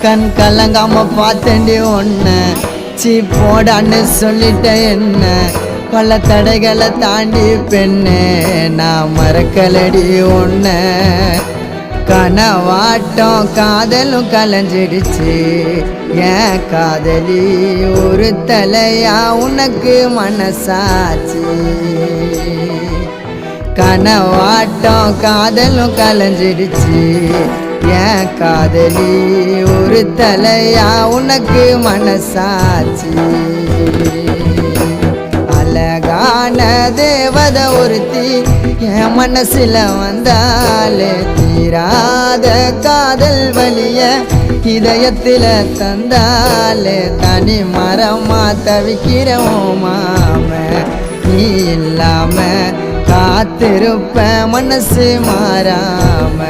கண் கலங்காம பார்த்தேன்டி ஒன்ன சீ போடான்னு சொல்லிட்ட என்ன பல தடைகளை தாண்டி பெண்ணே நான் மறக்கலடி ஒன்ன கனவாட்டம் காதலும் கலைஞ்சிடுச்சு ஏன் காதலி ஒரு தலையா உனக்கு மனசாச்சு கனவாட்டம் காதலும் கலைஞ்சிடுச்சு ஏன் காதலி ஒரு தலையா உனக்கு மனசாச்சு அழகான தேவத ஒருத்தி என் மனசுல வந்தாலே தீராத காதல் வலிய இதயத்தில தந்தாலே தனி மரமா தவிக்கிறோம் மாம நீ இல்லாம காத்திருப்ப மனசு மாறாம